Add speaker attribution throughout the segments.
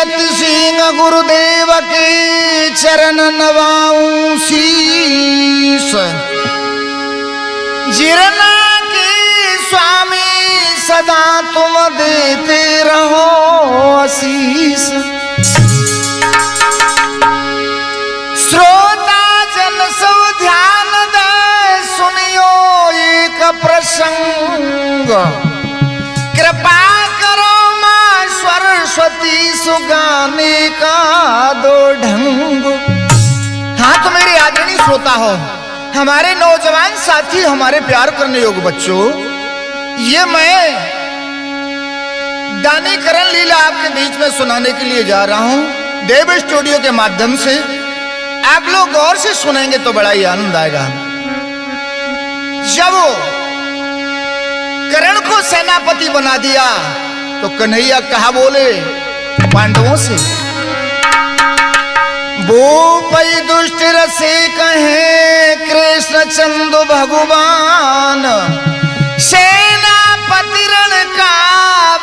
Speaker 1: तीरथ सिंह गुरुदेव के चरण नवाऊं शीस। जिरना के स्वामी सदा तुम देते रहो आशीष। श्रोता जन सब ध्यान दे सुनियो एक प्रसंग। कृपा करो मां सरस्वती सुगाने का दो ढंग। हाँ तो मेरे आदरणीय श्रोता हो, हमारे नौजवान साथी, हमारे प्यार करने योग्य बच्चों, ये मैं दानीकरण लीला आपके बीच में सुनाने के लिए जा रहा हूं देव स्टूडियो के माध्यम से। आप लोग गौर से सुनेंगे तो बड़ा ही आनंद आएगा। जब कर्ण को सेनापति बना दिया तो कन्हैया कहा बोले पांडवों से, भूपई दुष्ट रसे कहे कृष्ण चंदु भगवान। सेनापति रण का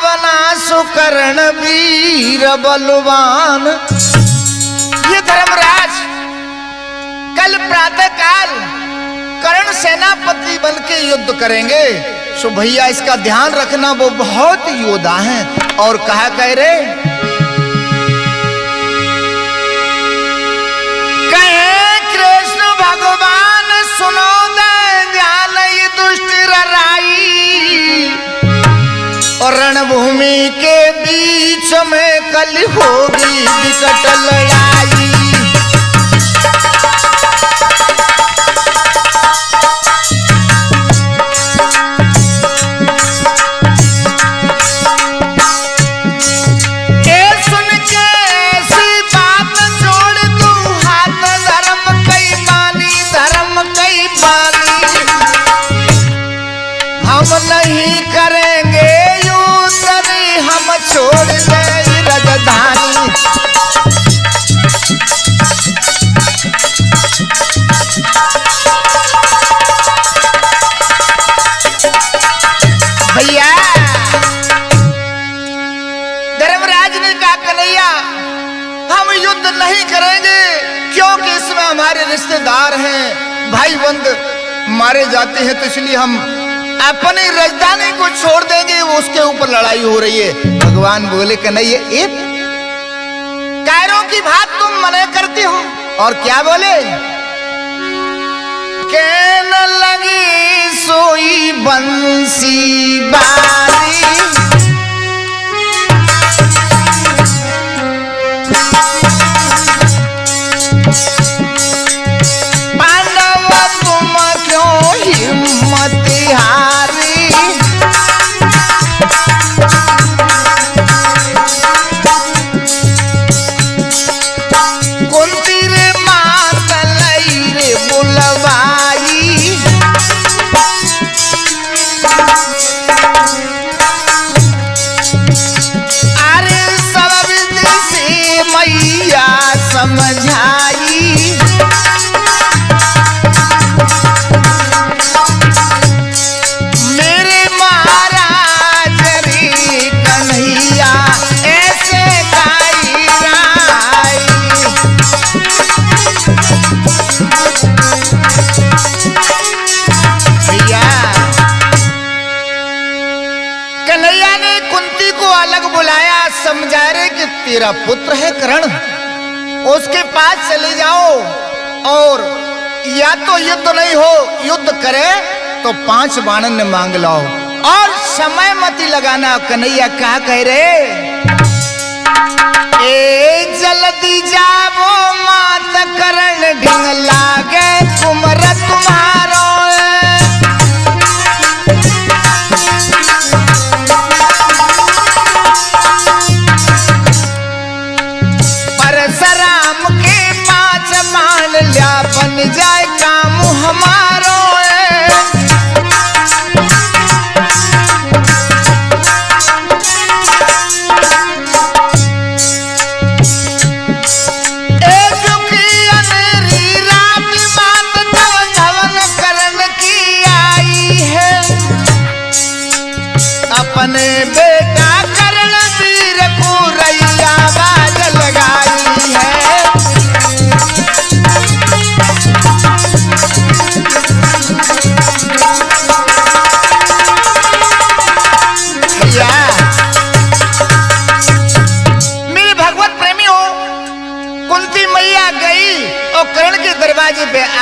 Speaker 1: बना सुकर्ण वीर बलवान। ये धर्मराज कल प्रातः काल कर्ण सेनापति बन के युद्ध करेंगे, सो भैया इसका ध्यान रखना, वो बहुत योद्धा हैं। और कहा कह रहे, कहे कृष्ण भगवान सुनो ध्यान ये दुष्ट राई। और रणभूमि के बीच में कल होगी विकट लड़ाई। नहीं करेंगे युद्ध हम छोड़ दे राजधानी। भैया धर्मराज ने कहा कन्हैया हम युद्ध नहीं करेंगे, क्योंकि इसमें हमारे रिश्तेदार हैं, भाई बंद मारे जाते हैं, तो इसलिए हम अपनी राजधानी को छोड़ देंगे। वो उसके ऊपर लड़ाई हो रही है। भगवान बोले कन्हैया एक कायरों की बात तुम मना करती हो। और क्या बोले, कहने लगी सोई बंसी बारी। पांडव तुम क्यों हिम्मत हारी। कुंती रे माता लई रे बुलवाई। अरे सब विधि से मैया समझाई। कन्हैया ने कुंती को अलग बुलाया, समझा रहे कि तेरा पुत्र है कर्ण, उसके पास चले जाओ और या तो युद्ध नहीं हो, युद्ध करे तो 5 बाणन ने मांग लाओ और समय मत लगाना। कन्हैया क्या कह रहे, ए जल्दी जाओ मात कर्ण ढिंग लागे कुमर तुम्हारो। परशुराम के 5 बाण लिया बन जाए काम हमारो। धवन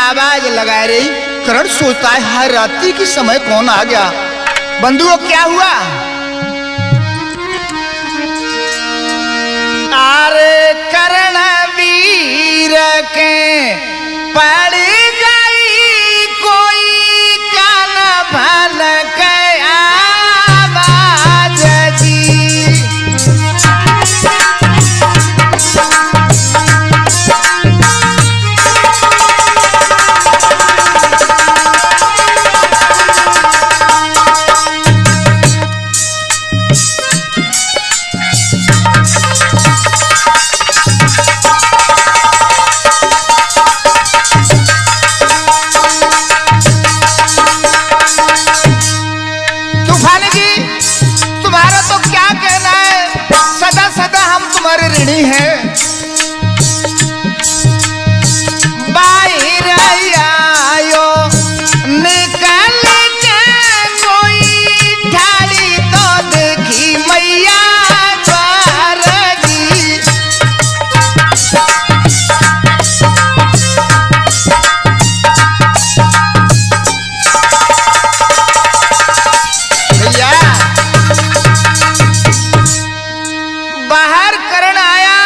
Speaker 1: आवाज लगा रही। करण सोचता है हर रात्रि के समय कौन आ गया। बंधुओं क्या हुआ? अरे करण वीर के पड़ गई कोई कान भन के आवाज जी। ऋणी है बाहर आयो निकल के कोई ढाली तो देखी मैया द्वार जी। भैया बाहर करण आया,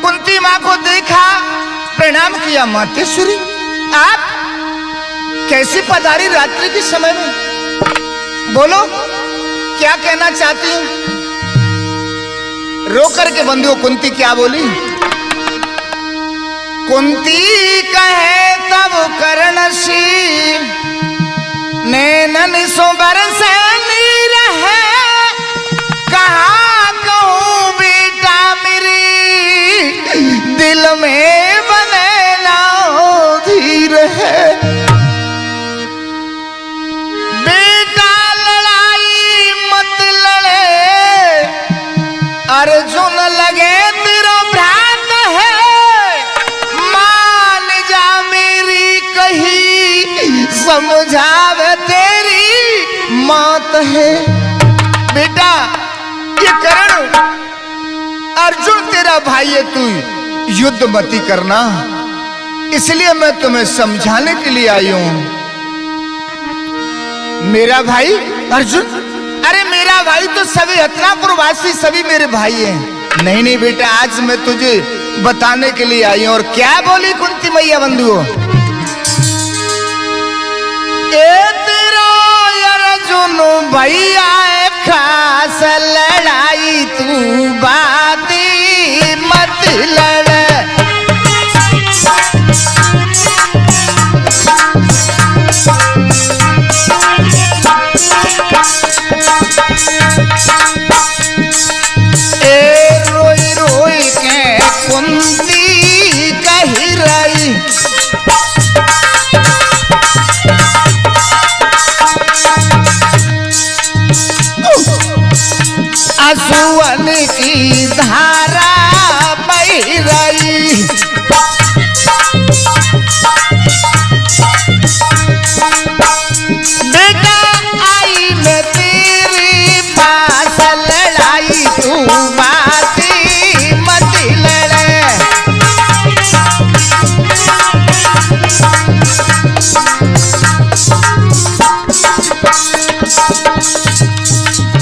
Speaker 1: कुंती माँ को देखा, प्रणाम किया। मातेश्वरी आप कैसी पधारी रात्रि के समय में? बोलो क्या कहना चाहती हूँ? रो करके बंधुओं कुंती क्या बोली? कुंती कहे तब करण सी नैनन सो बरसे नीर है, कहा कहूँ बेटा मेरी दिल में बने लाओ धीर है। बेटा लड़ाई मत लड़े, अर्जुन लगे तेरा भ्रात है, मान जा मेरी कही समझावे तेरी मौत है। बेटा ये करण अर्जुन तेरा भाई है, तू युद्ध मती करना, इसलिए मैं तुम्हें समझाने के लिए आई हूं। मेरा भाई अर्जुन? अरे मेरा भाई तो सभी हथनापुर वासी सभी मेरे भाई हैं। नहीं नहीं बेटा आज मैं तुझे बताने के लिए आई हूं। और क्या बोली कुंती मैया बंधुओं? अर्जुन भैया खास लड़ाई तू बाती मत लड़। ए रोई रोई के कुंती कही रही, आंसुअन की धारा बह रही। बेटा आई मैं तेरे पास लड़ाई तू बाती मत लड़े।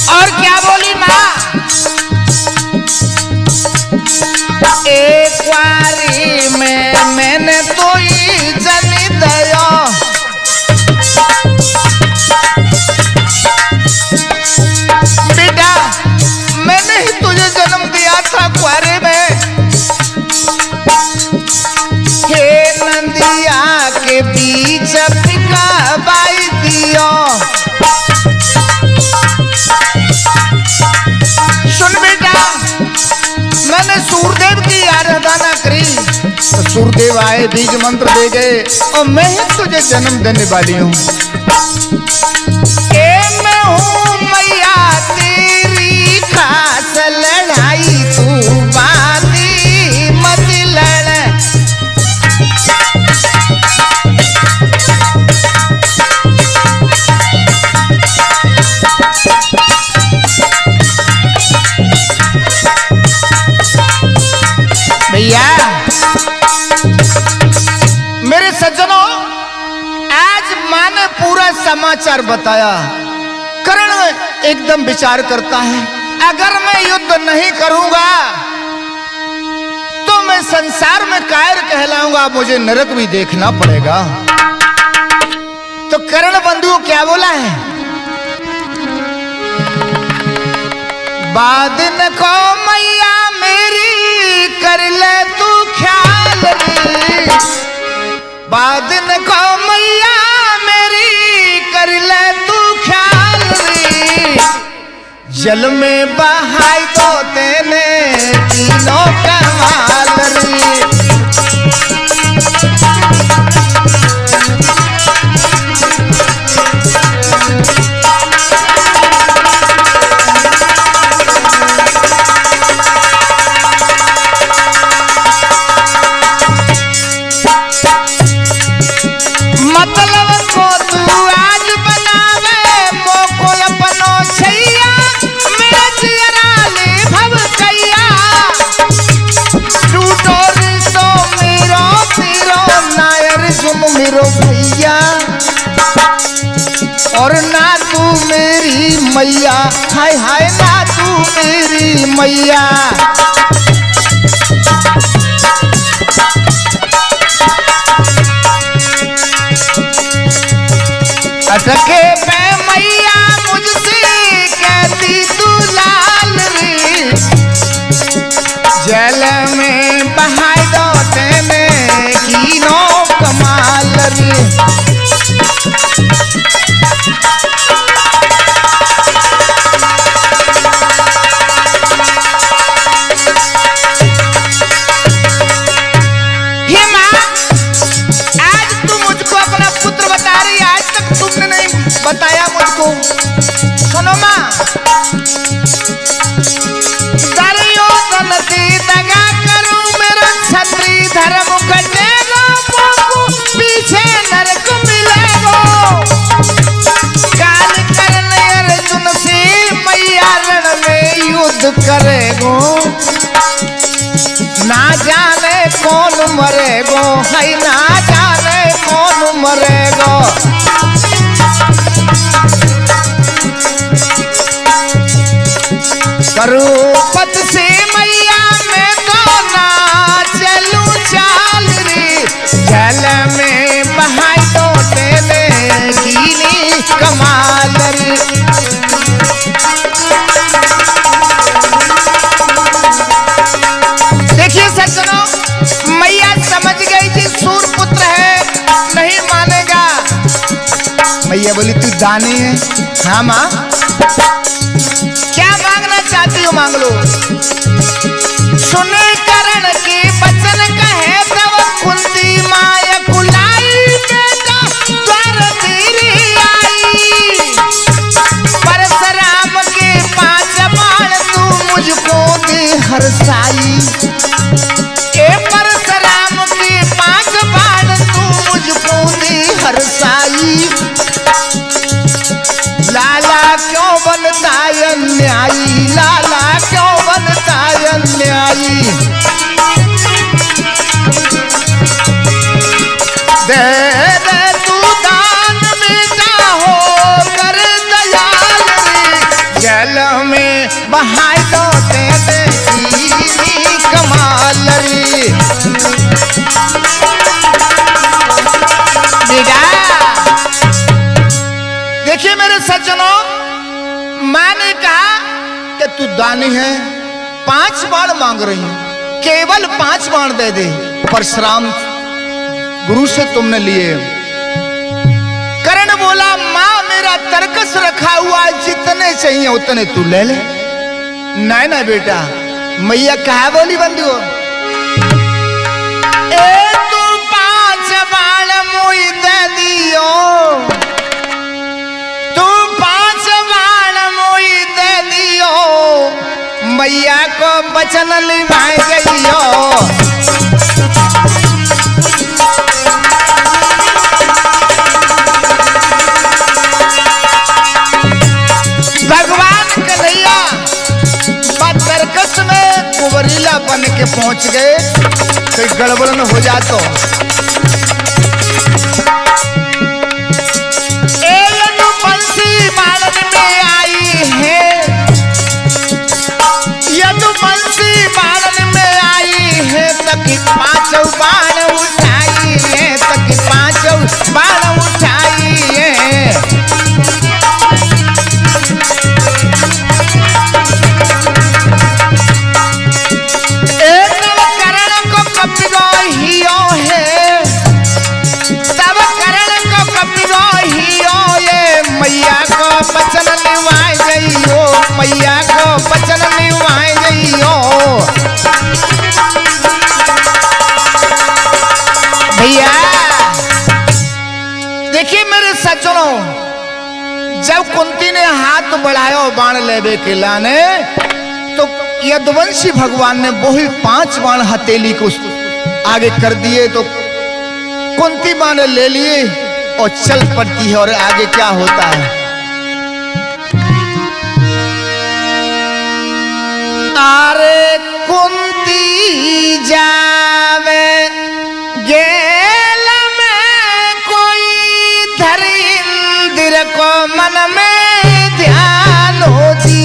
Speaker 1: और क्या बोली माँ? एक बारी में मैंने तो ही जनी दया, बेटा मैंने ही तुझे जन्म दिया था कुआरे में। हे नंदिया के बीच फिका बाई दियो। सुन बेटा मैंने सूरदेव की आराधना करी तो सूरदेव आए, बीज मंत्र दे गए और मैं ही तुझे जन्म देने वाली हूँ। मैं हूँ मैया तेरी खास लड़ाई तू बाती मत लड़। भैया मेरे सज्जनों समाचार बताया। कर्ण एकदम विचार करता है, अगर मैं युद्ध नहीं करूंगा तो मैं संसार में कायर कहलाऊंगा, मुझे नरक भी देखना पड़ेगा। तो कर्ण बंधु क्या बोला है, बादन को मैया मेरी कर ले तू ख्याल रे, बादन को मैया मेरी कर ले तू ख्याल रे, जल में बहाई तो तेने तीनों कमाल रे। मेरो भैया और ना तू मेरी मैया, हाय हाय ना तू मेरी मैया। अटके पे मैया मुझसे कहती तू लाल रे, जल में बहाई दो तेने कीनो कमाल रे। ये माँ, आज तू मुझको अपना पुत्र बता रही, आज तक तुमने नहीं बताया मुझको। सुनो माँ, दुर्योधन से दगा करूं मेरा क्षत्रिय धर्म कटेगा, पीछे नरक मिलेगो, काल करने अर्जुन से मैया रण में युद्ध करेगो, ना जाने कौन मरेगो, है ना जाने कौन मरेगो। करूपत से मैया मैं तो ना चलूं चाल रे, जल में बहाई तो तेने कीनी कमाल रे। देखिए सज्जनों, मैया समझ गई थी सूर पुत्र है, नहीं मानेगा। मैया बोली तू दानी है, हाँ माँ क्या मांगना चाहती हो मांग लो। सुने कर्ण के बचन कहे तब कुंती माया कुलाई, बेटा द्वार तेरी आई, परशुराम के 5 बाण तू मुझको दे हरसाई, ए परशुराम के 5 बाण तू मुझको दे हरसाई। लाला क्यों बनता अन्यायी, लाला क्यों बनता अन्यायी, दे दे तू दान बेटा हो कर दयाल रे, जल में बहाई दो तेने कीनी कमाल रे। देखिए मेरे सज्जनों, मैंने कहा कि तू दानी है, 5 बाण मांग रही हूं, केवल 5 बाण दे दे। परशुराम गुरु से तुमने लिए। कर्ण बोला माँ मेरा तरकस रखा हुआ, जितने चाहिए उतने तू ले ले। नहीं नहीं बेटा, मैया कहा बोली बंधु, ए तू 5 बाण मुई दे दियो, मैया को बचन निभाई गई हो। भगवान कन्हैया बतरकस में कुंवरीला बन के पहुंच गए, तो गड़बड़ न हो जा तो जब कुंती ने हाथ बढ़ाया बाण लेवे के लाने, तो यदुवंशी भगवान ने वही 5 बाण हथेली को आगे कर दिए। तो कुंती मां ने ले लिए और चल पड़ती है। और आगे क्या होता है? अरे कुंती जावे गेल में कोई धरी इंद्र को मन में ध्यान हो जी।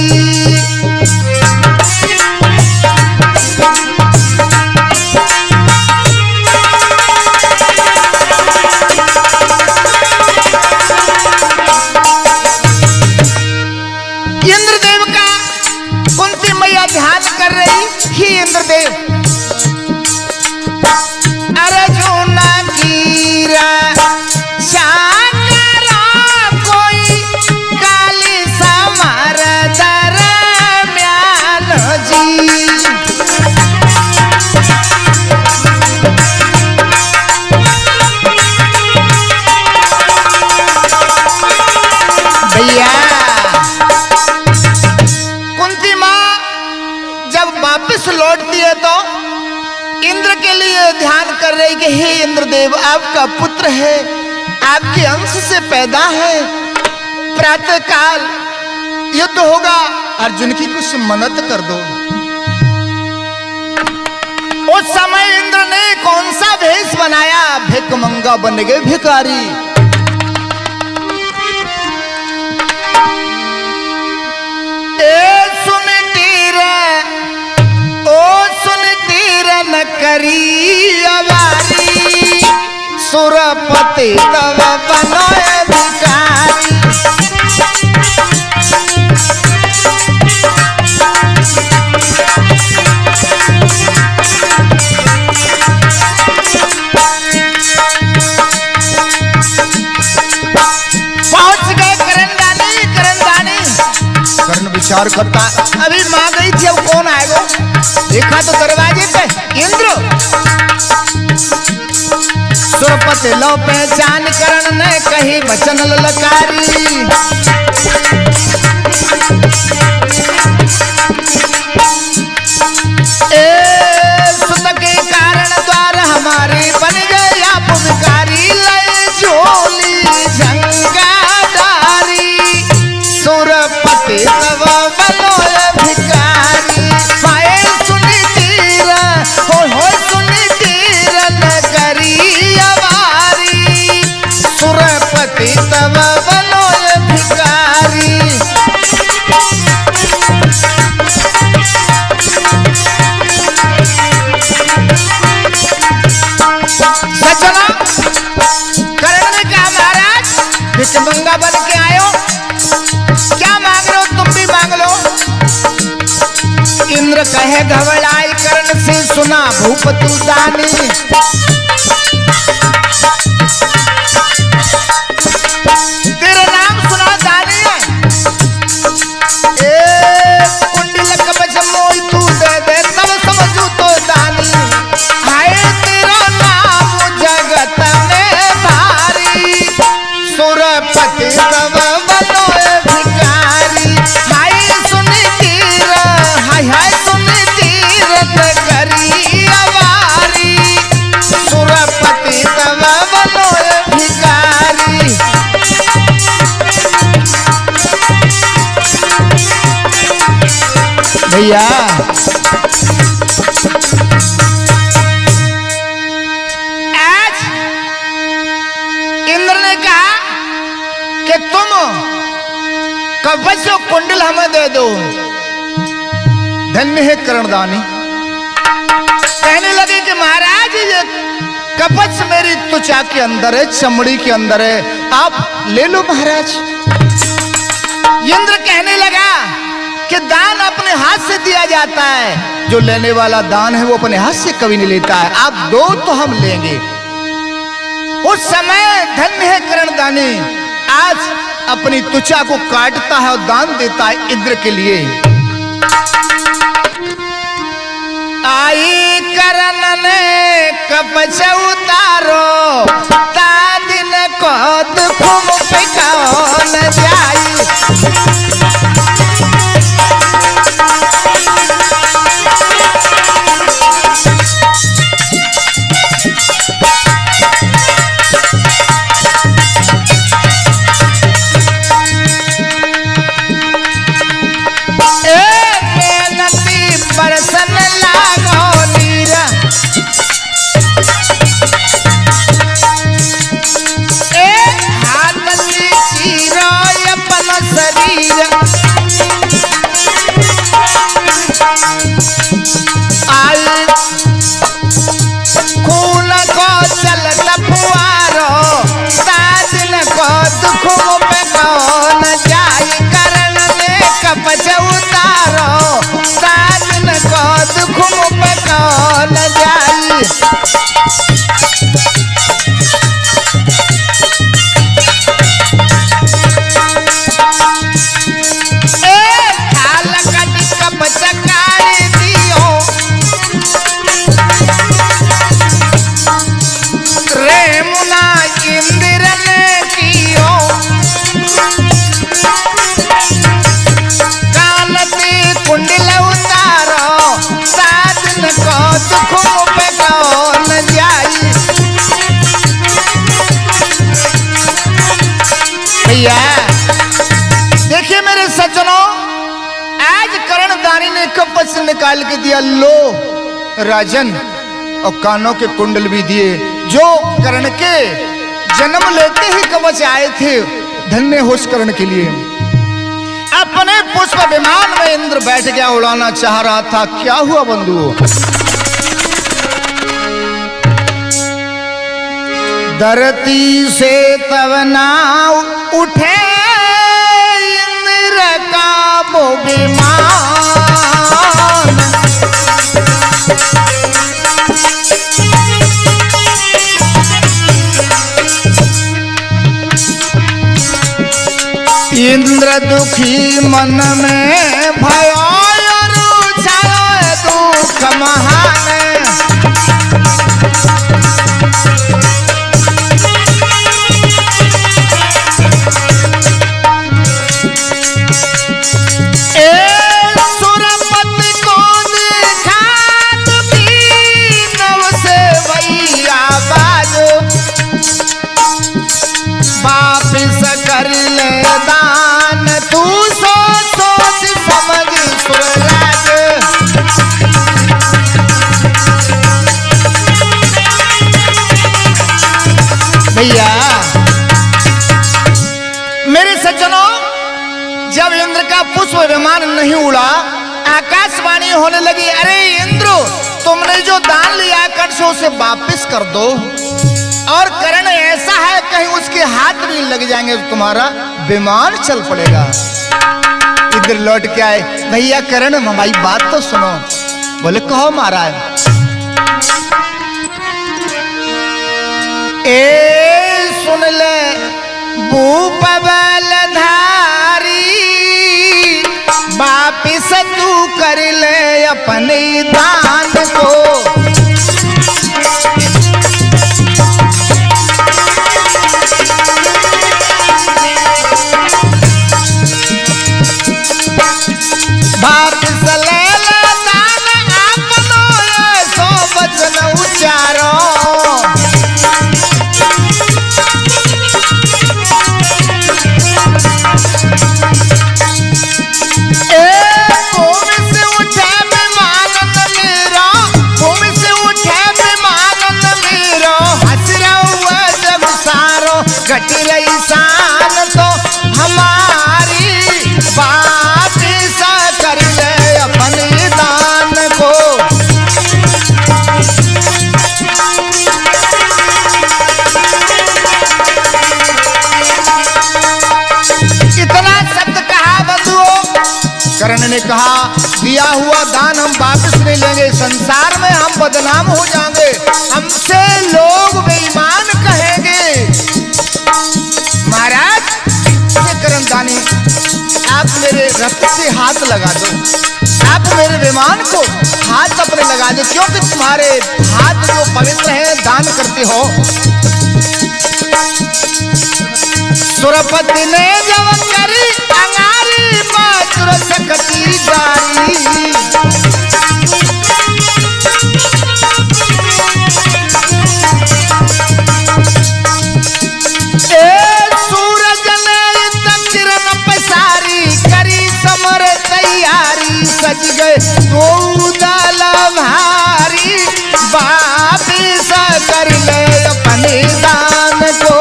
Speaker 1: इंद्रदेव का कुंती मैया ध्यान कर रही। ही इंद्रदेव अर्जुन कीरा शाकरा कोई काली समर दरम्यान जी। भैया कुंती मां जब वापस लौटती है तो इंद्र के लिए ध्यान कर रही कि हे इंद्रदेव, आपका पुत्र है, आपके अंश से पैदा है, प्रातः काल युद्ध होगा, अर्जुन की कुछ मदद कर दो। उस समय इंद्र ने कौन सा भेष बनाया? भिखमंगा बन गए, भिखारी। न करी अवारी सुरपति तव बनोए भिखारी। पहुंच गए करनदानी कर्ण विचार करता, अभी मां गई थी, अब कौन आएगा? देखा तो दरवाजे पे इंद्र। सुरपति लो पहचान करण ने कही वचन ललकारी। सुत के कारण द्वार हमारे बन गए आप भिखारी। लय झोली झंगाधारी सुरपति तव बनोए भिखारी। सुरपति तव बनोए भिखारी। सचना कर्ण ने कहा, महाराज भिखमंगा बन के आए हो, क्या मांग रहे हो? तुम भी मांग लो। इंद्र कहे घबराई कर्ण से सुना भूपतु दानी। तेरा नाम सुना दानी है। कुंडल कवच मोई तू दे दे तब समझू तो दानी। हाय तेरा नाम जगत में भारी सुरपति तव बनोए भिखारी। हाय सुन तीर, हाय सुन तीर करी अवारी सुरपति तव बनोए भिखारी। भैया आज इंद्र ने कहा कि तुम कवच और कुंडल हमें दे दो। धन्य है कर्णदानी। कहने लगे कि महाराज ये कवच मेरी त्वचा के अंदर है, चमड़ी के अंदर है, आप ले लो महाराज। इंद्र कहने लगा कि दान अपने हाथ से दिया जाता है, जो लेने वाला दान है वो अपने हाथ से कभी नहीं लेता है, आप दो तो हम लेंगे। उस समय धन्य है कर्णदानी, आज अपनी त्वचा को काटता है और दान देता है इंद्र के लिए। आई करण ने कवच उतारो ता दिन को कद खुम पे कौन जाई। बरसन लागो नीरा हाथ से चीरो अपन शरीर आई खून को चलत फुआरो साजन को दुखों पे कौन जाई करण में कपच उतारो साजन को दुखों पे कौन जाई। खाल कटी कपच काढ़ दियो रेमुना इंद्र ने कियो कानती कुंडल उतारो साजन को दुखों पे कौन जाई। भैया देखिए मेरे सज्जनों, आज कर्णदानी ने कपच निकाल के दिया, लो राजन, और कानों के कुंडल भी दिए। जो कर्ण के जन्म लेते ही कवच आए थे, धन्य होश कर्ण के लिए। अपने पुष्प विमान में इंद्र बैठ गया, उड़ाना चाह रहा था। क्या हुआ बंधु? धरती से तब ना उठे इंद्र का वो विमान, इंद्र दुखी मन में भयो छायो दुख महान। सुरपति को दिखात भी नव से भैया बाजो, वापिस कर ले दान तू सोच समझ सुरराज। भैया मेरे सज्जनों, जब इंद्र का पुष्प विमान नहीं उड़ा, आकाशवाणी होने लगी, अरे इंद्र, तुमने जो दान लिया कर से उसे वापिस कर दो, और करण ऐसा है कहीं उसके हाथ भी लग जाएंगे तो तुम्हारा विमान चल पड़ेगा। इधर लौट के आए, भैया करण हमारी बात तो सुनो। बोले कहो महाराज। ए सुन ले भूप बलधारी, वापिस तू कर ले अपने दान को। वापिस ले ले दान अपनो, सो वचन उच्चारो। घट रही शान तो हमारी, वापिस कर ले अपने दान को। इतना शब्द कहा बंधुओं। कर्ण ने कहा, दिया हुआ दान हम वापिस नहीं लेंगे, संसार में हम बदनाम हो जाएंगे, हमसे लोग बेईमान कहेंगे। महाराज कर्णदानी, आप मेरे रथ से हाथ लगा दो, आप मेरे विमान को हाथ अपने लगा दो, क्योंकि तुम्हारे हाथ जो पवित्र हैं, दान करते हो। सुरपति ने जब करी अंगारी माचुर सकती जारी। सूरज ने किरण पसारी करी समर तैयारी सज गए दो दल भारी वापिस कर ले अपने दान को।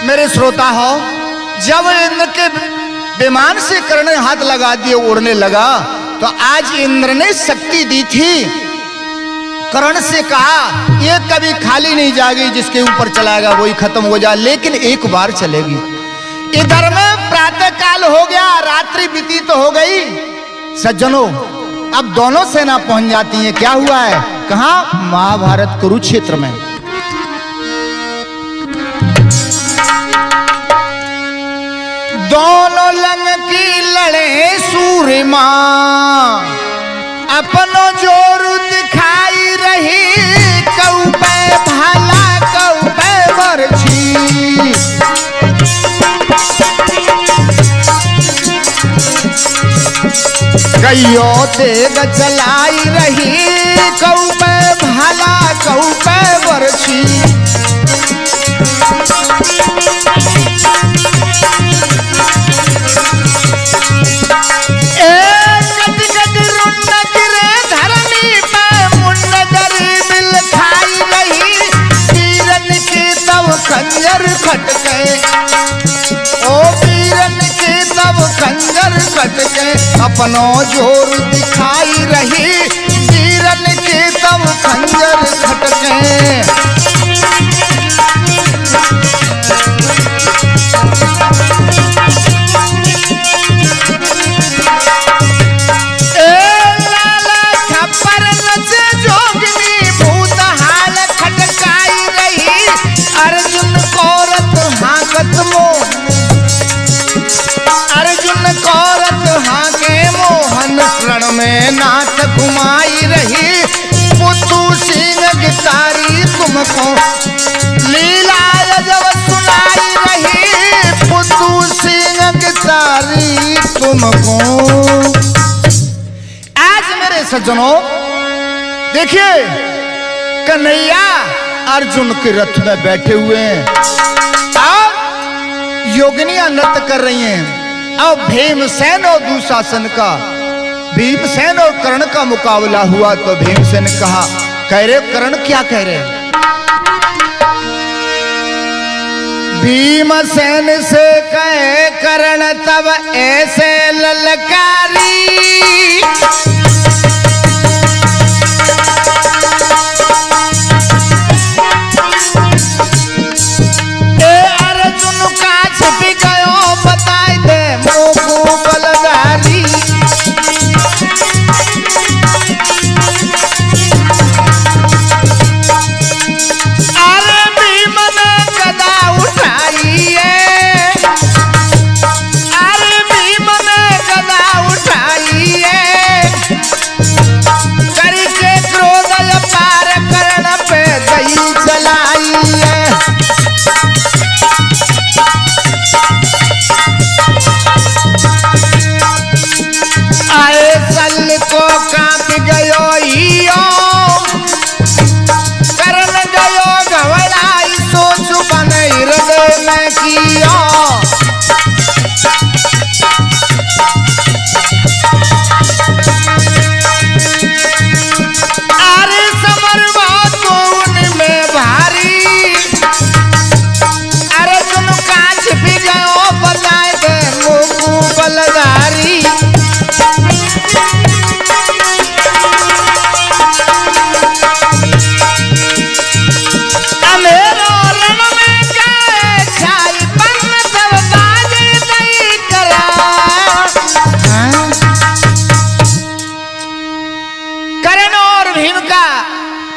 Speaker 1: मेरे श्रोता हो, जब इंद्र के विमान से कर्ण हाथ लगा दिए उड़ने लगा तो आज इंद्र ने शक्ति दी थी। कर्ण से कहा ये कभी खाली नहीं जाएगी, जिसके ऊपर चलाएगा वही खत्म हो जाए, लेकिन एक बार चलेगी। इधर में प्रातः काल हो गया, रात्रि व्यतीत हो गई। सज्जनों, अब दोनों सेना पहुंच जाती हैं। क्या हुआ है? कहां? महाभारत कुरुक्षेत्र में। दोनों लंग की लड़े सूरमा अपनो जोर दिखाई रही। कऊ पे भाला कऊ पे बरछी कईयो तेग चलाई रही। कऊ पे भाला कऊ पे बरछी खंजर खटके। ओ वीरन के तब खंजर खटके अपनो जोर दिखाई रही। वीरन के तब खंजर खटके। रण में नाथ घुमाई रही। पुतु सिंह गितारी तुमको लीला जब सुनाई रही। पुतु सिंह गितारी तुमको। आज मेरे सज्जनों देखिए, कन्हैया अर्जुन के रथ में बैठे हुए हैं और योगिनियां नृत्य कर रही हैं। और भीमसेन और दुशासन का, भीमसेन और कर्ण का मुकाबला हुआ तो भीमसेन कहा, कह रहे कर्ण क्या कह रहे? भीमसेन से कहे कर्ण तब ऐसे ललकारी। अर्जुन का छिप गयो बताए दे मोको बलदारी।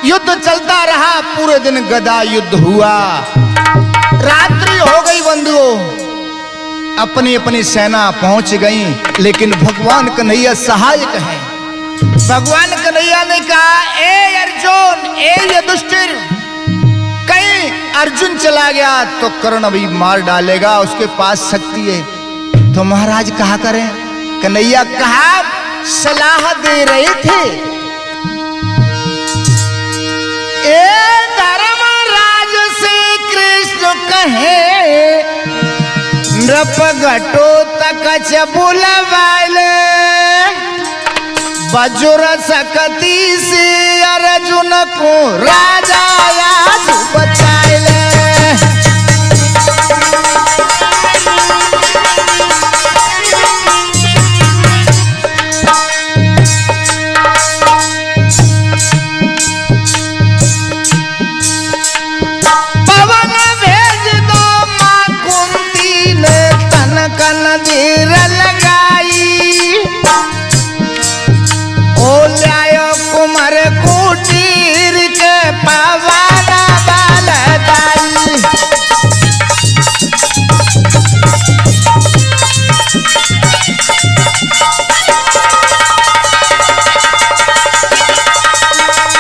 Speaker 1: युद्ध चलता रहा, पूरे दिन गदा युद्ध हुआ। रात्रि हो गई, बंधुओं अपनी अपनी सेना पहुंच गई, लेकिन भगवान कन्हैया सहायक हैं। भगवान कन्हैया ने कहा, ए अर्जुन, ए युधिष्ठिर, कहीं अर्जुन चला गया तो कर्ण अभी मार डालेगा, उसके पास शक्ति है, तो महाराज कहा करें? कन्हैया कहा, सलाह दे रहे थे, ए धर्मराज से कृष्ण कहे, नृप घटोत्कच बुलवाले, वज्र सकती से अर्जुन को राजा आज बचाइले। पवन भेज दो मां कुंती ने, तन कन धीर लगाई, ओ ल्यायो कुमार कुटीर के पवन बलदाई।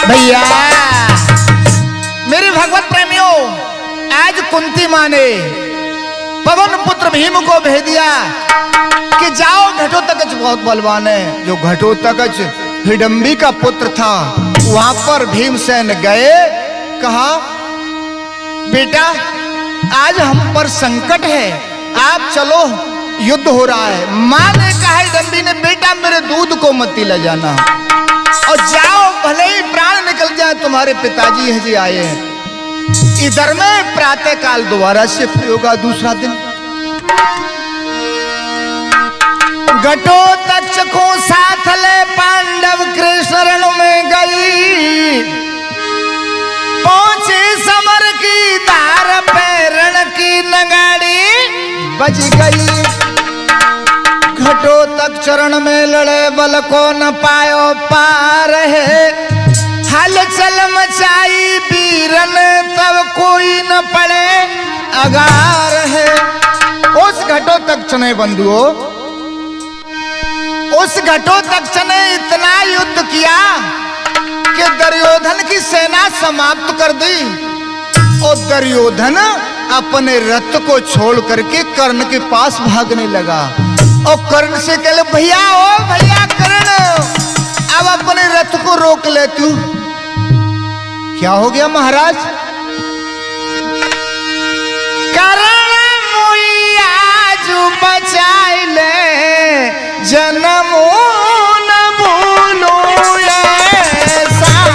Speaker 1: भैया मेरे भगवत प्रेमियों, आज कुंती मां ने पवन पुत्र भीम को भेज दिया कि जाओ, घटोत्कच बहुत बलवान है। जो घटोत्कच हिडंबी का पुत्र था, वहां पर भीमसेन गए, कहा, बेटा आज हम पर संकट है, आप चलो, युद्ध हो रहा है। मां ने कहा हिडंबी ने, बेटा मेरे दूध को मत ले जाना, और जाओ, भले ही प्राण निकल जाए, तुम्हारे पिताजी हजी आए हैं। इधर में प्रातः काल दोबारा से होगा, दूसरा दिन घटोत्कच को साथ ले पांडव कृष्ण रण में गई, पहुंचे समर की धार पे, रण की नगाड़ी बज गई। घटोत्कच चरण में लड़े, बल को न पायो पार है, हलचल मचाई वीरन, तब कोई न पड़े अगार है। उस घटोत्कच ने बंधुओं, उस घटोत्कच ने इतना युद्ध किया कि दुर्योधन की सेना समाप्त कर दी, और दुर्योधन अपने रथ को छोड़ करके कर्ण के पास भागने लगा, और कर्ण से कह, भैया ओ भैया कर्ण, अब अपने रथ को रोक ले तू। क्या हो गया महाराज? कर्ण मुई आज बचाई ले, जन्मो न भूलूं एहसान।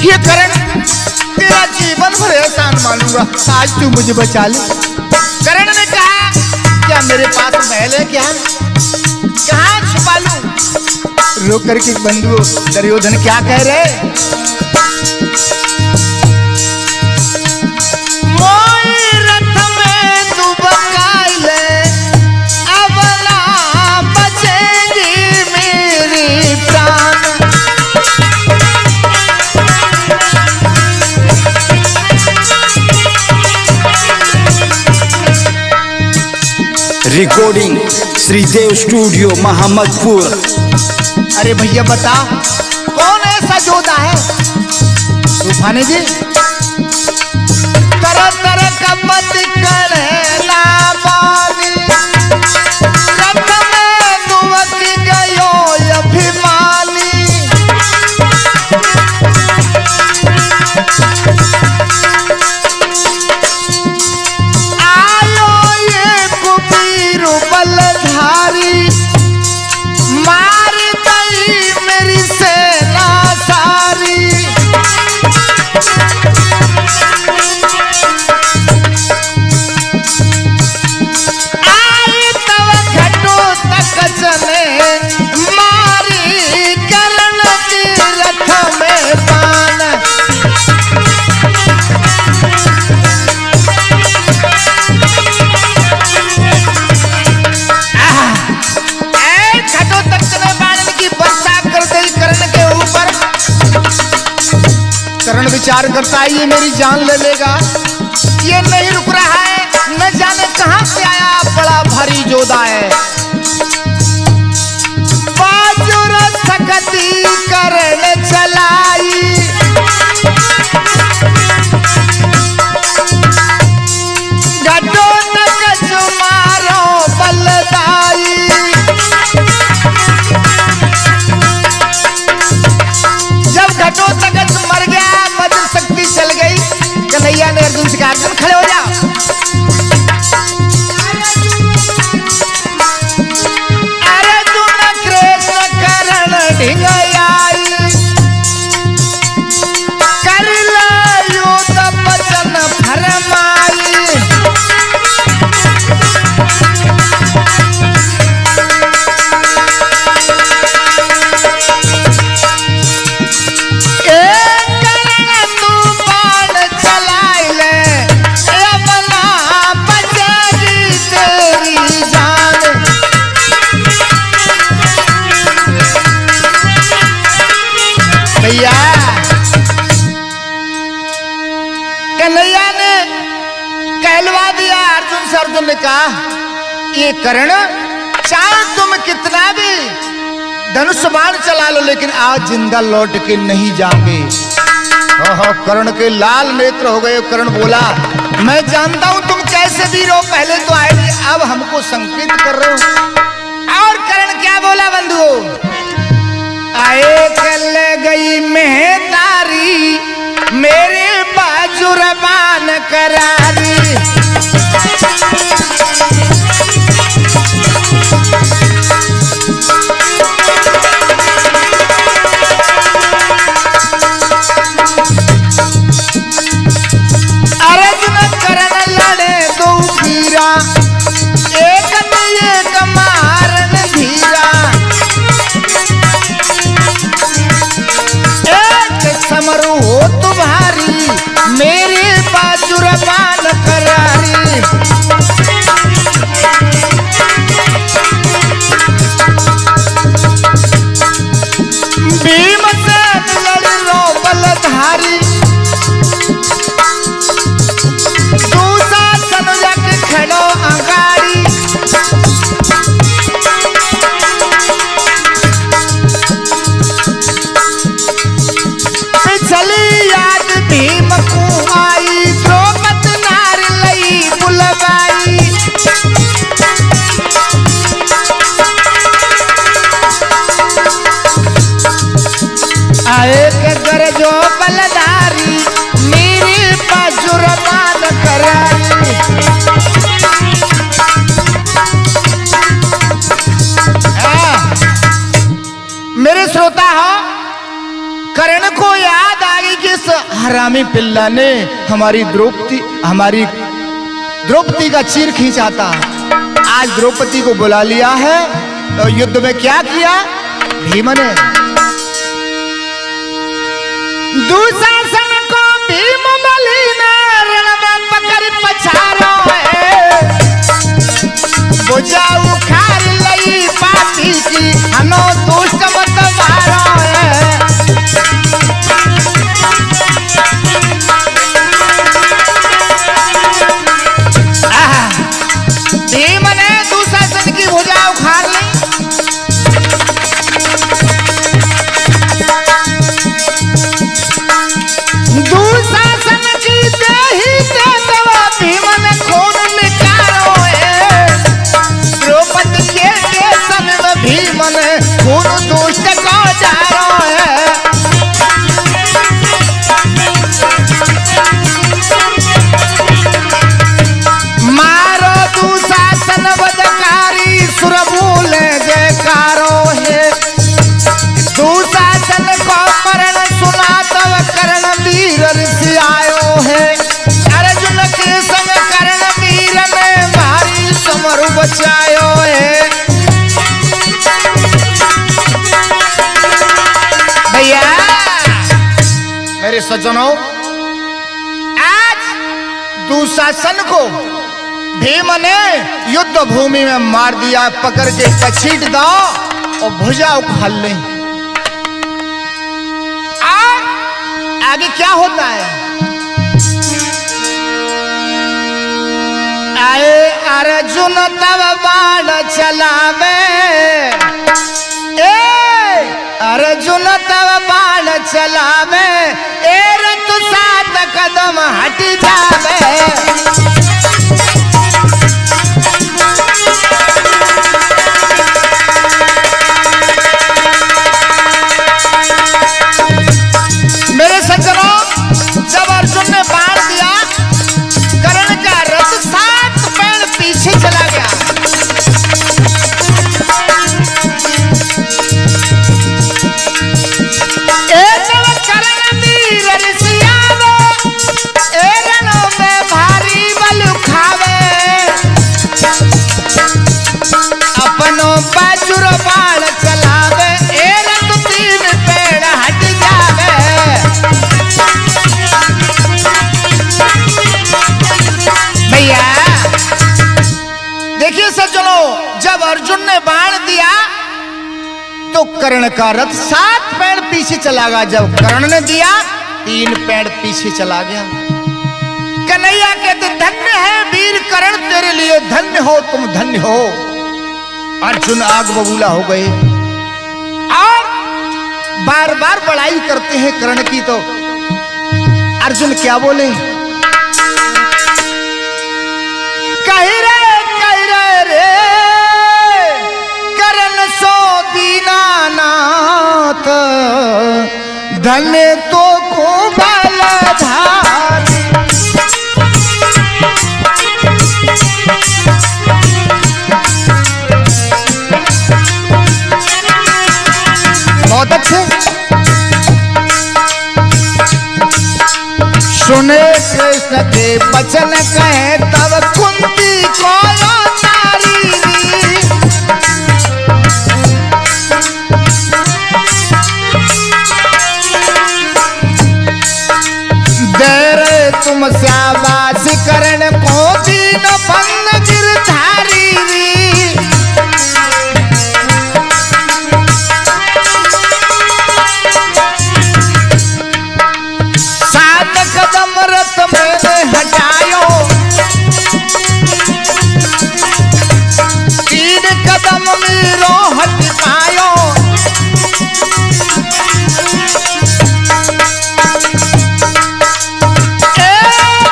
Speaker 1: ये कर्ण तेरा जीवन भर एहसान मानूंगा, आज तू मुझे बचा ले। कर्ण ने कहा, क्या मेरे पास महल है क्या, कहां छुपा लूं? रोक करके बंधु दुर्योधन क्या कह रहे, मोई रथ में दुबकाई ले, अब ना बचेगी मेरी प्राण।
Speaker 2: Recording Shridev studio Mahamadpur.
Speaker 1: अरे भैया बता, कौन ऐसा योद्धा है? तूफानी जी, तरह तरह का मत करेला बानी, रथ में दुबक गयो अभिमानी। बलधारी मार दई मेरी सेना सारी, विचार करता है ये मेरी जान ले लेगा, ये नहीं रुक रहा है, न जाने कहां से आया, बड़ा भारी जोधा है। बाजुर सकती करने चलाई, घटो तक मारो बलदाई। जब घटो तक मर गया, वज्र शक्ति चल गई, कन्हैया ने अर्जुन से कहा अर्जुन खड़े हो जा। अर्जुन कृष्ण करण ढिंगयाई, कर ले युद्ध वचन फरमाई। कन्हैया ने कहलवा दिया अर्जुन से। अर्जुन ने कहा ये कर्ण, चाहे तुम कितना भी धनुष बाण चला लो, लेकिन आज जिंदा लौट के नहीं जाओगे। ओहो, कर्ण के लाल नेत्र हो गए। कर्ण बोला मैं जानता हूं तुम कैसे वीर हो, पहले तो आए थे, अब हमको संकेत कर रहे हो। और कर्ण क्या बोला बंधुओं, आए कल गई मेहतारी, मेरे बाजू रबान करारी। अर्जुन करण लड़े दो वीरा, एक न एक मारन धीरा। समरू हो तुम्हारी, मेरे बाजू रबान करारी। भीम से लड़ लो बलधारी, दुशासन जाके खड़ो अंगारी। चली याद भीम को आई, द्रौपदी नार लई बुलवाई। आए के गरजो बलधारी, मेरे बाजू रबान करारी। मेरे श्रोता हो, कर्ण को याद आ गई कि इस हरामी पिल्ला ने हमारी द्रौपदी का चीर खींचा था। आज द्रौपदी को बुला लिया है, तो युद्ध में क्या किया भीम ने, दुशासन को भीम बलि ने रण में पकड़ पछाड़ो है। भुजा उखाड़ लई पापी की, हनो दुष्ट मत मारो है। भीम ने दुशासन की भुजा उखाड़ ली। दुशासन की देही दे दवा, भीम ने खून निकालो है। द्रौपदी के समय में भीम ने खून दुष्ट को जारो है। मारो दुशासन वधकारी, सुर बोले जयकारो है। दुशासन को मरण सुना तब कर्ण वीर ऋषि आयो है। अर्जुन के संग कर्ण वीर ने भारी समर बचायो है। भैया मेरे सज्जनों, आज दुशासन को भीम ने युद्ध भूमि में मार दिया, पकड़ के पछीट दो और भुजा उखाड़ ले। आगे क्या होता है? आए अर्जुन तब बाण चलावे, अर्जुन तब बाण चलावे, रथ 7 कदम हट जावे। मेरे सज्जनों, जब अर्जुन ने बाण दिया, कर्ण का रथ 7 पैर पीछे चला गया। बाजुर बाण चलावे, रथ 3 पेड़ हट जावे। भैया देखिए सज्जनों, जब अर्जुन ने बाण दिया तो कर्ण का रथ 7 पेड़ पीछे चला गया। जब कर्ण ने दिया 3 पेड़ पीछे चला गया। कन्हैया कहते धन्य है वीर कर्ण, तेरे लिए धन्य हो, तुम धन्य हो। अर्जुन आग बबूला हो गए और बार बार बड़ाई करते हैं कर्ण की। तो अर्जुन क्या बोले? कह रे रे कर्ण सो दीनानाथ, धन्य तो को बलधारी। बहुत अच्छे। सुने कृष्ण के वचन कहे तब कुंती को नारी। दे रे तुम श्यावास कर्ण को दीन बंद गिरधारी। रथ मैंने हटायो, 3 कदम मीरो हट पायो।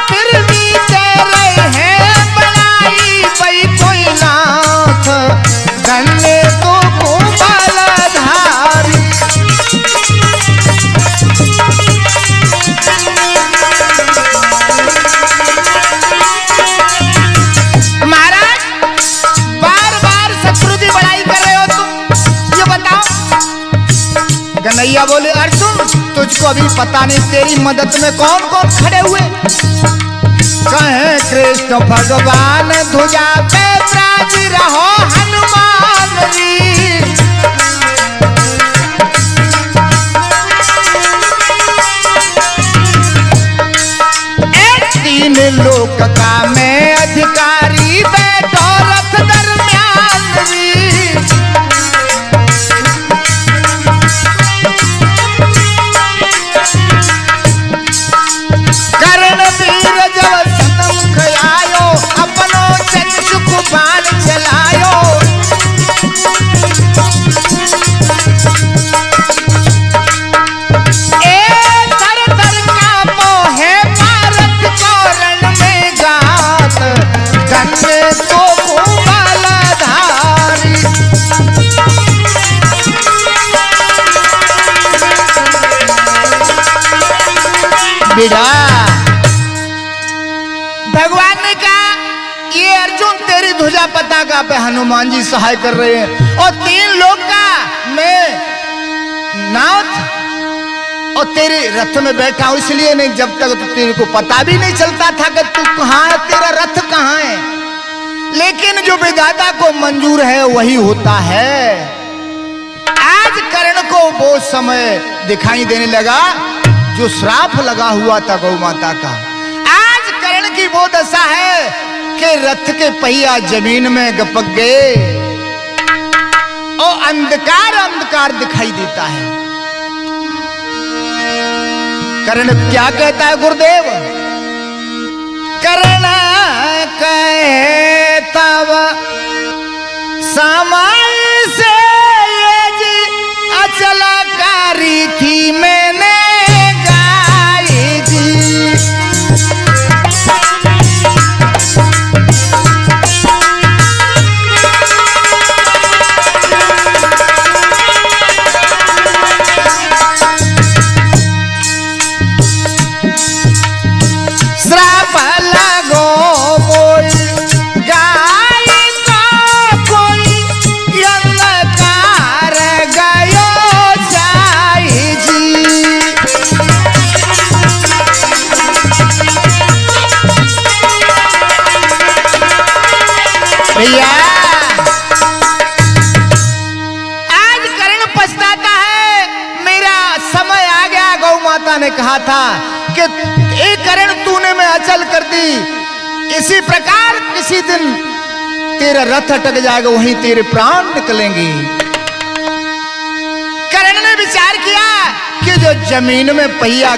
Speaker 1: फिर भी तेरे हैं बनाई भाई कोई नाथ, धन्य तो को बलधारी। कन्हैया बोले अर्जुन तुझको अभी पता नहीं तेरी मदद में कौन कौन खड़े हुए। कहे कृष्ण भगवान ध्वजा पे विराज रहो हनुमान जी। 3 लोक का मैं अधिकारी, बैठो रथ दरम्यान जी। बाण चलायो, थर थर कांपो है भारत को रण में गात, धन्य तो को बलधारी। बेटा भगवान ने कहा ये अर्जुन तेरी ध्वजा पताका पे हनुमान जी सहाय कर रहे हैं, और 3 लोग का मैं नाथ और तेरे रथ में बैठा हूं। इसलिए नहीं, जब तक तो तेरे को पता भी नहीं चलता था कि तू कहां है, तेरा रथ कहां है। लेकिन जो विधाता को मंजूर है वही होता है। आज कर्ण को वो समय दिखाई देने लगा जो श्राप लगा हुआ था गौ माता का। आज कर्ण की वो दशा है कि रथ के पहिया जमीन में गपक गए और अंधकार अंधकार दिखाई देता है। कर्ण क्या कहता है गुरुदेव? कर्ण कहे तब समय से ये जी अचलकारी थी मैंने गाई जी। श्राप लगो कोई गाय का कोई अंधकार गयो जाई जी। भैया आज कर्ण पछताता है, मेरा समय आ गया। गौ माता ने कहा था कि एक कर्ण तूने मैं अचल कर दी, इसी प्रकार किसी दिन तेरा रथ अटक जाएगा, वहीं तेरे प्राण निकलेंगे। कर्ण ने विचार किया कि जो जमीन में पहिया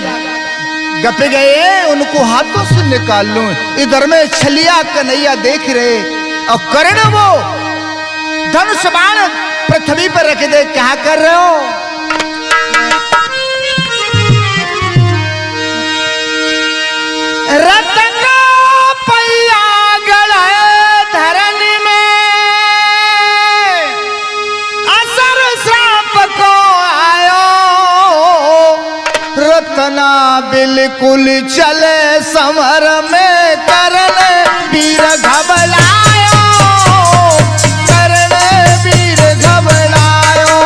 Speaker 1: गप गए उनको हाथों से निकाल लूं। इधर में छलिया कन्हैया देख रहे और कर्ण वो धनुष बाण पृथ्वी पर रख दे, क्या कर रहे हो? रथ का पहिया गड़ा धरनी में, असर श्राप को आयो। रतना बिल्कुल चले समर में, कर्ण वीर घबरायो, कर्ण वीर घबरायो।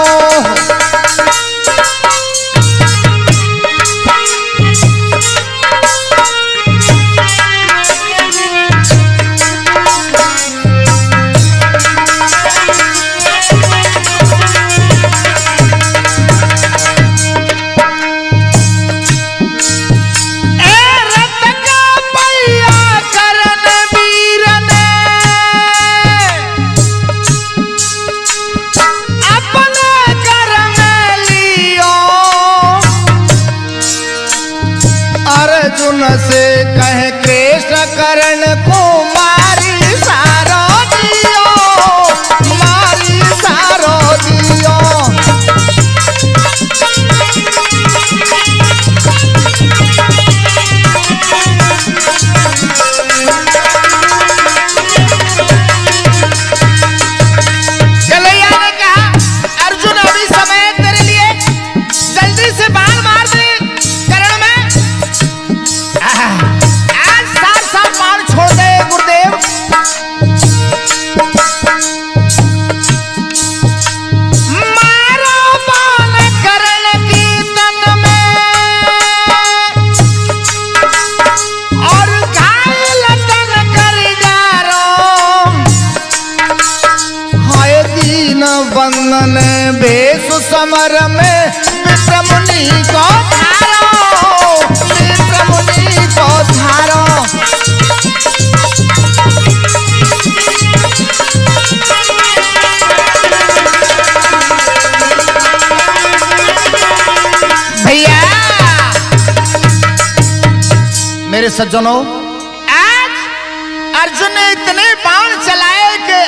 Speaker 1: अर्जुन से कहे कृष्ण कर्ण को मारी सारो दियो, मारी सारो दियो। कन्हैया ने कहा अर्जुन अभी समय है तेरे लिए, जल्दी से बाण मार दे कर्ण में। आज साथ बाण छोड़ दे गुरुदेव। मारो बाण कर्ण की तन में और घायल तन कर जारो। हाय दीन बंधन भेष समर में, विप्र मुनि को धारो, विप्र मुनि को धारो। भैया मेरे सज्जनों, आज अर्जुन ने इतने बाण चलाए कि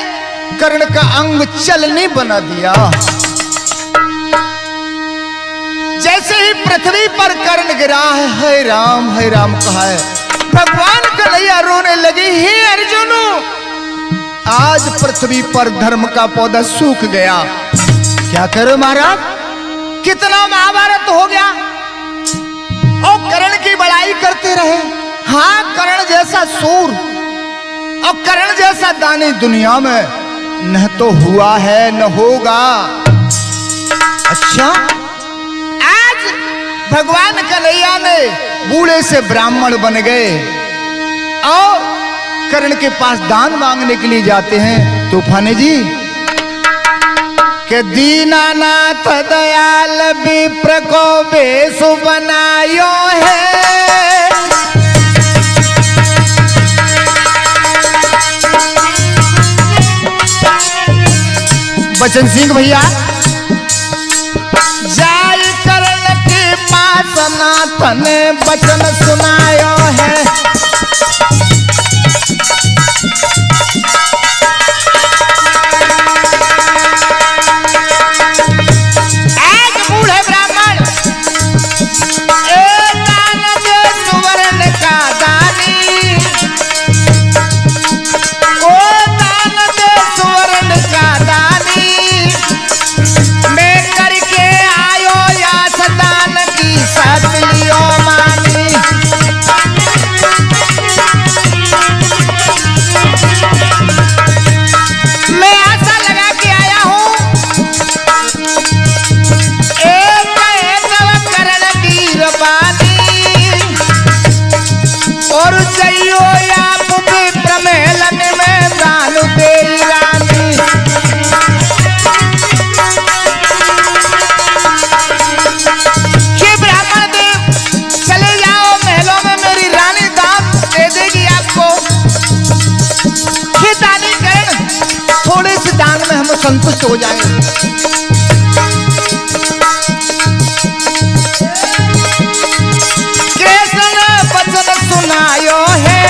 Speaker 1: कर्ण का अंग चलनी बना दिया। जैसे ही पृथ्वी पर कर्ण गिरा है राम कहा है, भगवान कन्हैया रोने लगी, हे अर्जुन आज पृथ्वी पर धर्म का पौधा सूख गया। क्या करो महाराज, कितना महाभारत हो गया और कर्ण की बड़ाई करते रहे। हाँ, कर्ण जैसा सूर और कर्ण जैसा दानी दुनिया में न तो हुआ है न होगा। अच्छा, आज भगवान कन्हैया ने बूढ़े से ब्राह्मण बन गए और कर्ण के पास दान मांगने के लिए जाते हैं तूफानी जी के दीनानाथ दयाल विप्र को बेसु बनायो है। बचन सिंह भैया, जाय कर्ण के पास नाथ ने वचन सुनायो है। एक बूढ़े ब्राह्मण एक दान दे सुवर्ण का दानी, ओ दान दे सुवर्ण का दानी, मैं करके आयो या सदान की सतलियो मानी। मैं आशा लगा के आया हूँ एक करण वीरवानी, और जइयो या पवित्र महलन में दान दे रानी। हे ब्राह्मण देव, चले जाओ महलों में, मेरी रानी दान दे देगी आपको। हे दानी करण, थोड़े से दान में हम संतुष्ट हो जाएंगे। कृष्ण वचन सुनायो है,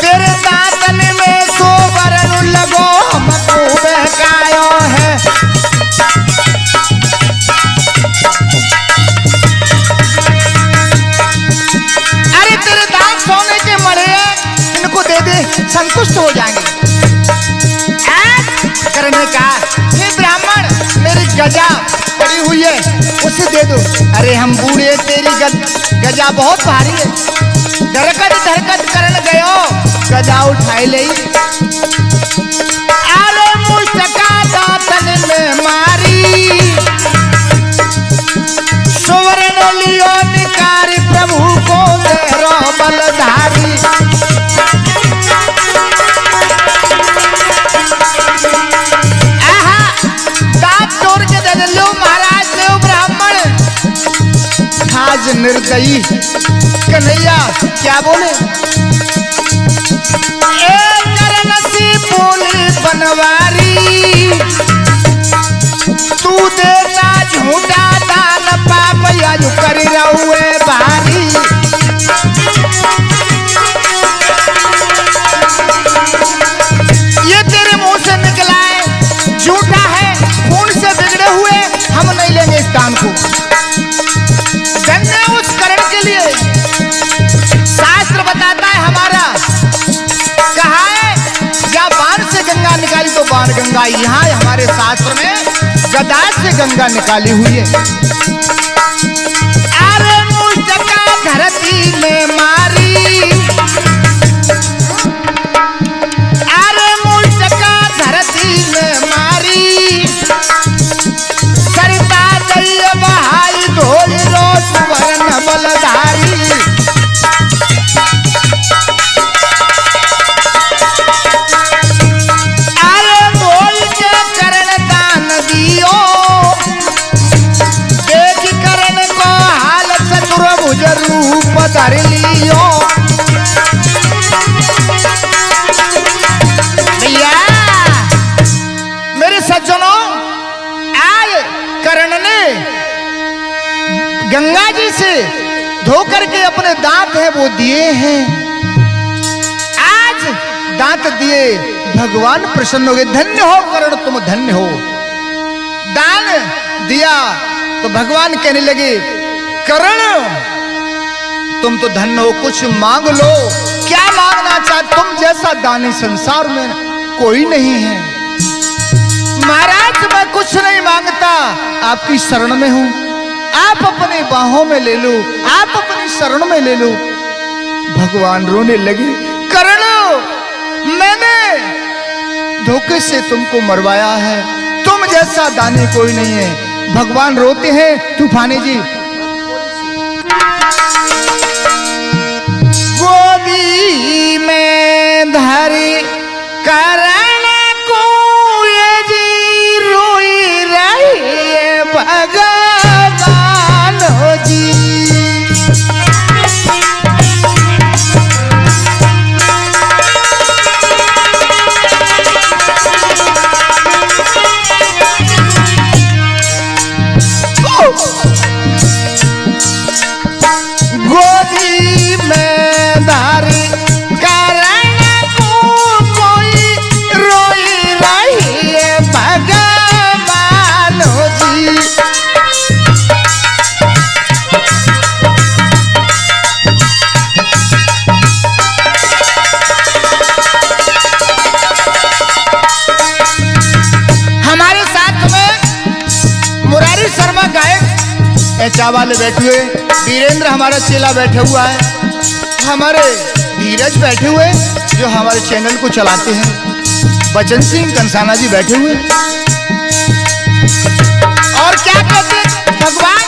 Speaker 1: तेरे दातन में सोवरण लगो हमको बहकायो है। अरे तेरे दांत सोने के मरे हैं, इनको दे दे, संतुष्ट हो जाएंगे। करने का, हे ब्राह्मण, मेरी गजा पड़ी हुई है, उसे दे दो। अरे हम बूढ़े, तेरी गजा बहुत भारी है। धरकत धरकत करन गयो, गजा उठाई ले। अरे मुस्तका दातन में मारी, सुवर्ण लियो निकारी, प्रभु को तेरो बलधारी। आज निर्दयी कन्हैया क्या बोले? बोली बनवारी, तू देता झूठा दान, पाप यज कर रहुए भारी। ये तेरे मुंह से निकला है, झूठा है, खून से बिगड़े हुए, हम नहीं लेंगे इस दान को। धन्य उस करण के लिए, शास्त्र बताता है हमारा, कहा है या बाण से गंगा निकाली तो बाण गंगा, यहाँ हमारे शास्त्र में गदा से गंगा निकाली हुई है। अरे मुस्तका धरती में मारी, अरे मुस्तका धरती में मारी, सरिता दैय बहाई धोई रो सुवर्ण बलधारी। अरे बोल के करण दान दियो, देख करण को हाल चतुर्भुज रूप धर लियो। भैया मेरे सज्जनों, आज करण ने गंगा जी से धो करके अपने दांत है वो दिए हैं। आज दांत दिए, भगवान प्रसन्न हो गए। धन्य हो करण, तुम धन्य हो। दान दिया तो भगवान कहने लगे, करण तुम तो धन्य हो, कुछ मांग लो। क्या मांगना चाहते? तुम जैसा दानी संसार में कोई नहीं है। महाराज मैं कुछ नहीं मांगता, आपकी शरण में हूं, आप अपनी बाहों में ले लो, आप अपनी शरण में ले लो। भगवान रोने लगे, करण मैंने धोखे से तुमको मरवाया है, तुम जैसा दानी कोई नहीं है। भगवान रोते हैं। तूफानी जी, गोदी में धरी करण को ये जी रोई रही है भगवान हो जी। ऐचा वाले बैठे हुए, वीरेंद्र हमारा चेला बैठा हुआ है, हमारे धीरज बैठे हुए जो हमारे चैनल को चलाते हैं, बचन सिंह कंसाना जी बैठे हुए। और क्या कहते हैं भगवान,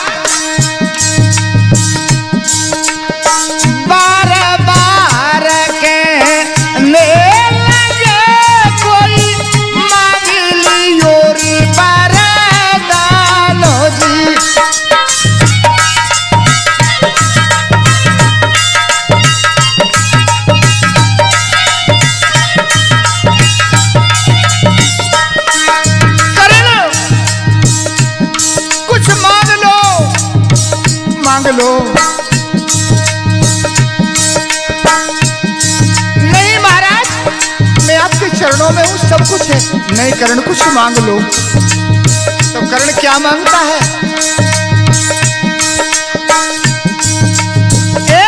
Speaker 1: बार बार कहने लगे कोई मांग लियो रे वरदानो जी। मांग लो। नहीं महाराज, मैं आपके चरणों में हूं, सब कुछ है। नहीं करण, कुछ मांग लो। तो करण क्या मांगता है? ए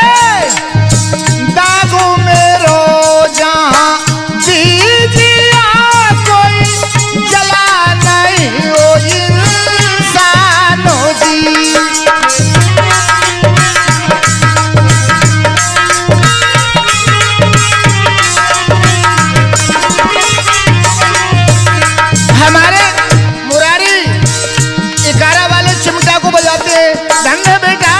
Speaker 1: दागो मेरो जहां दीजिया कोई जला नहीं हो इंसानो जी। हमारे मुरारी 11 वाले चिमटा को बजाते हैं, धन है बेटा।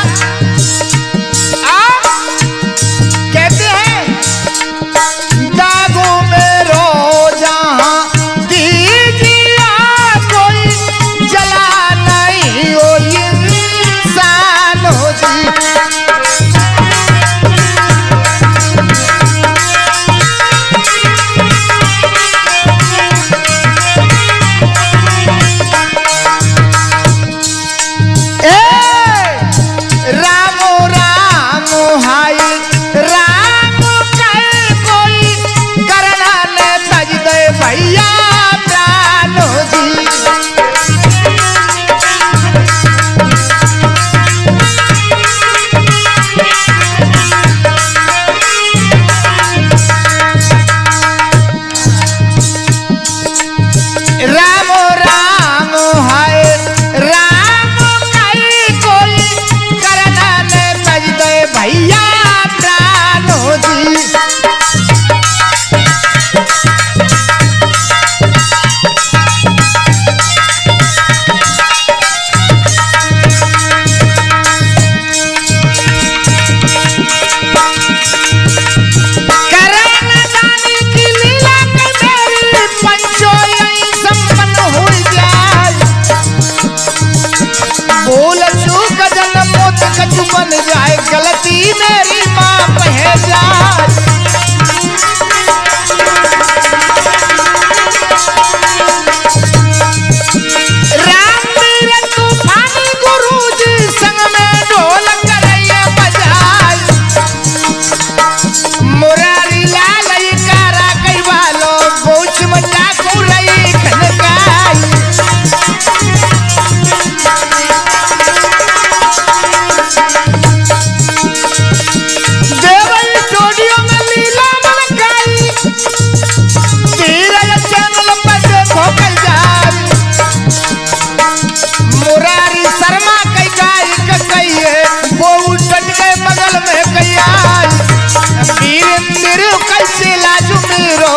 Speaker 1: कहते हैं दागो मेरो जहां दीजिया कोई जला नहीं हो इंसानो जी। बन जाए गलती मेरी माफ है जाए। राम वीर तूफानी गुरु जी संग में ढोल करैया बजाए। मुरारी लाल कारा कई वालो बोझ मचा कुरई खनकाई। मुरारी शर्मा कई गाय कई है, वो उठट के बगल में कई आई। वीरेंद्र कैसे लाजू मेरो